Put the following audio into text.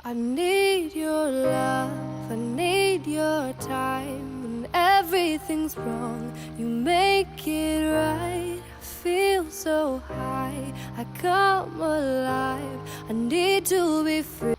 I need your love, I need your time. When everything's wrong, you make it right. I feel so high, I come alive. I need to be free.